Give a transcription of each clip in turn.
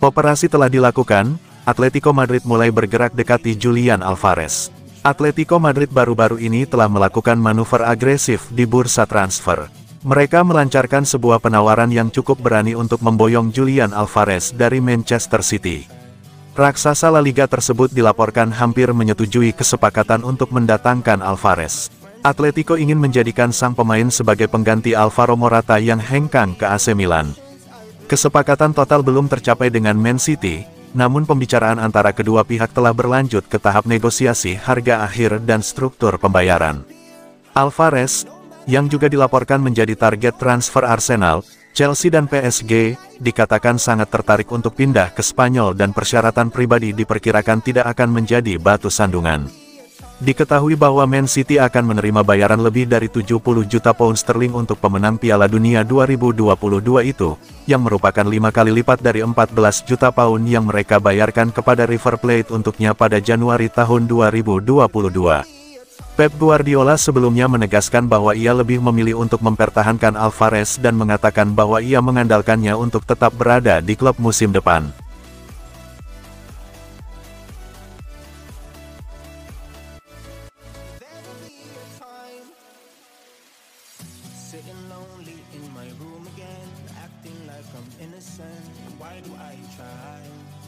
Operasi telah dilakukan, Atletico Madrid mulai bergerak dekati Julian Alvarez. Atletico Madrid baru-baru ini telah melakukan manuver agresif di bursa transfer. Mereka melancarkan sebuah penawaran yang cukup berani untuk memboyong Julian Alvarez dari Manchester City. Raksasa La Liga tersebut dilaporkan hampir menyetujui kesepakatan untuk mendatangkan Alvarez. Atletico ingin menjadikan sang pemain sebagai pengganti Alvaro Morata yang hengkang ke AC Milan. Kesepakatan total belum tercapai dengan Man City, namun pembicaraan antara kedua pihak telah berlanjut ke tahap negosiasi harga akhir dan struktur pembayaran. Alvarez, yang juga dilaporkan menjadi target transfer Arsenal, Chelsea dan PSG, dikatakan sangat tertarik untuk pindah ke Spanyol dan persyaratan pribadi diperkirakan tidak akan menjadi batu sandungan. Diketahui bahwa Man City akan menerima bayaran lebih dari 70 juta pound sterling untuk pemenang Piala Dunia 2022 itu, yang merupakan 5 kali lipat dari 14 juta pound yang mereka bayarkan kepada River Plate untuknya pada Januari tahun 2022. Pep Guardiola sebelumnya menegaskan bahwa ia lebih memilih untuk mempertahankan Alvarez dan mengatakan bahwa ia mengandalkannya untuk tetap berada di klub musim depan.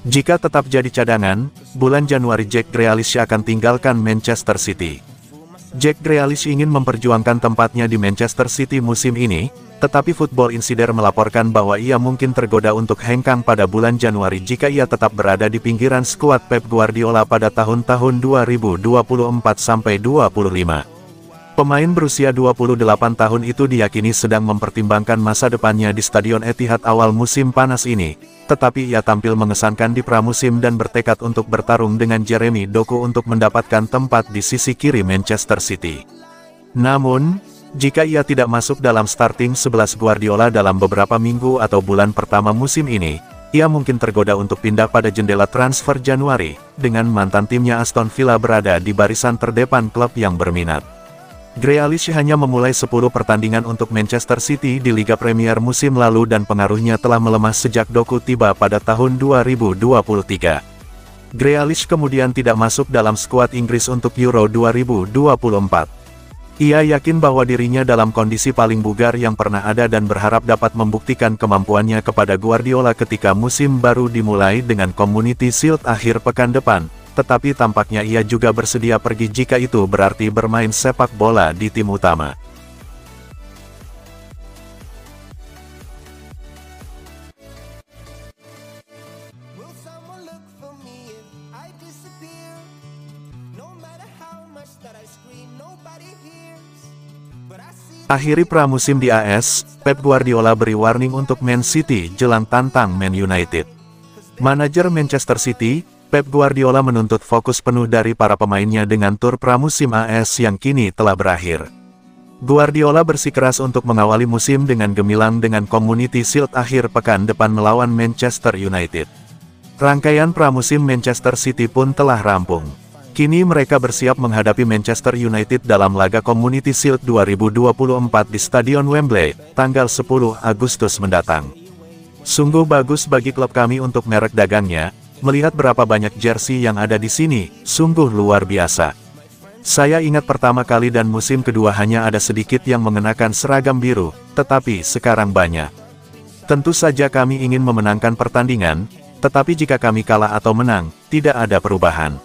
Jika tetap jadi cadangan, bulan Januari Jack Grealish akan tinggalkan Manchester City. Jack Grealish ingin memperjuangkan tempatnya di Manchester City musim ini, tetapi Football Insider melaporkan bahwa ia mungkin tergoda untuk hengkang pada bulan Januari jika ia tetap berada di pinggiran skuad Pep Guardiola pada tahun-tahun 2024-25. Pemain berusia 28 tahun itu diyakini sedang mempertimbangkan masa depannya di Stadion Etihad awal musim panas ini, tetapi ia tampil mengesankan di pramusim dan bertekad untuk bertarung dengan Jeremy Doku untuk mendapatkan tempat di sisi kiri Manchester City. Namun, jika ia tidak masuk dalam starting 11 Guardiola dalam beberapa minggu atau bulan pertama musim ini, ia mungkin tergoda untuk pindah pada jendela transfer Januari, dengan mantan timnya Aston Villa berada di barisan terdepan klub yang berminat. Grealish hanya memulai 10 pertandingan untuk Manchester City di Liga Premier musim lalu dan pengaruhnya telah melemah sejak Doku tiba pada tahun 2023. Grealish kemudian tidak masuk dalam skuad Inggris untuk Euro 2024. Ia yakin bahwa dirinya dalam kondisi paling bugar yang pernah ada dan berharap dapat membuktikan kemampuannya kepada Guardiola ketika musim baru dimulai dengan Community Shield akhir pekan depan. Tetapi tampaknya ia juga bersedia pergi jika itu berarti bermain sepak bola di tim utama. Akhiri pramusim di AS, Pep Guardiola beri warning untuk Man City jelang tantang Man United. Manajer Manchester City, Pep Guardiola menuntut fokus penuh dari para pemainnya dengan tur pramusim AS yang kini telah berakhir. Guardiola bersikeras untuk mengawali musim dengan gemilang dengan Community Shield akhir pekan depan melawan Manchester United. Rangkaian pramusim Manchester City pun telah rampung. Kini mereka bersiap menghadapi Manchester United dalam laga Community Shield 2024 di Stadion Wembley, tanggal 10 Agustus mendatang. Sungguh bagus bagi klub kami untuk merek dagangnya. Melihat berapa banyak jersey yang ada di sini, sungguh luar biasa. Saya ingat pertama kali dan musim kedua hanya ada sedikit yang mengenakan seragam biru, tetapi sekarang banyak. Tentu saja kami ingin memenangkan pertandingan, tetapi jika kami kalah atau menang, tidak ada perubahan.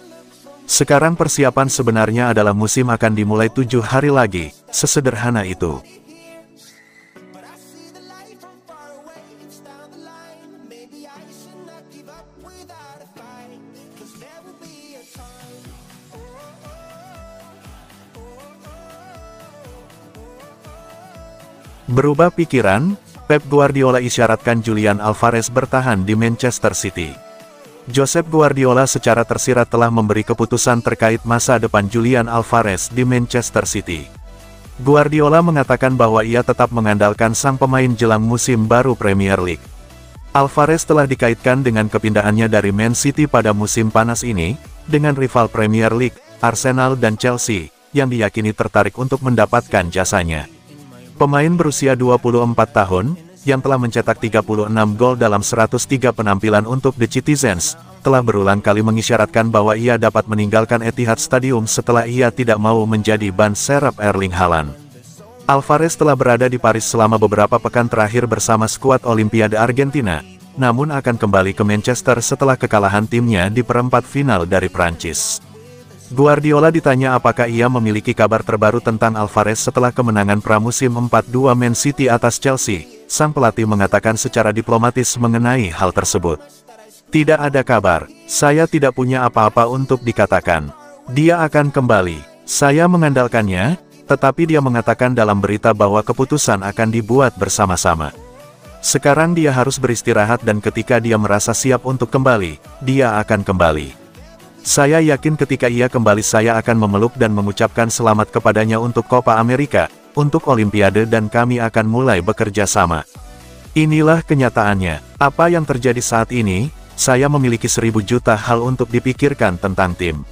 Sekarang persiapan sebenarnya adalah musim akan dimulai 7 hari lagi, sesederhana itu. Berubah pikiran, Pep Guardiola isyaratkan Julian Alvarez bertahan di Manchester City. Josep Guardiola secara tersirat telah memberi keputusan terkait masa depan Julian Alvarez di Manchester City. Guardiola mengatakan bahwa ia tetap mengandalkan sang pemain jelang musim baru Premier League. Alvarez telah dikaitkan dengan kepindahannya dari Man City pada musim panas ini, dengan rival Premier League, Arsenal dan Chelsea, yang diyakini tertarik untuk mendapatkan jasanya. Pemain berusia 24 tahun, yang telah mencetak 36 gol dalam 103 penampilan untuk The Citizens, telah berulang kali mengisyaratkan bahwa ia dapat meninggalkan Etihad Stadium setelah ia tidak mau menjadi ban serep Erling Haaland. Alvarez telah berada di Paris selama beberapa pekan terakhir bersama skuad Olimpiade Argentina, namun akan kembali ke Manchester setelah kekalahan timnya di perempat final dari Prancis. Guardiola ditanya apakah ia memiliki kabar terbaru tentang Alvarez setelah kemenangan pramusim 4-2 Man City atas Chelsea. Sang pelatih mengatakan secara diplomatis mengenai hal tersebut. Tidak ada kabar, saya tidak punya apa-apa untuk dikatakan. Dia akan kembali, saya mengandalkannya, tetapi dia mengatakan dalam berita bahwa keputusan akan dibuat bersama-sama. Sekarang dia harus beristirahat dan ketika dia merasa siap untuk kembali, dia akan kembali. Saya yakin ketika ia kembali saya akan memeluk dan mengucapkan selamat kepadanya untuk Copa America, untuk Olimpiade dan kami akan mulai bekerja sama. Inilah kenyataannya. Apa yang terjadi saat ini, saya memiliki 1000 juta hal untuk dipikirkan tentang tim.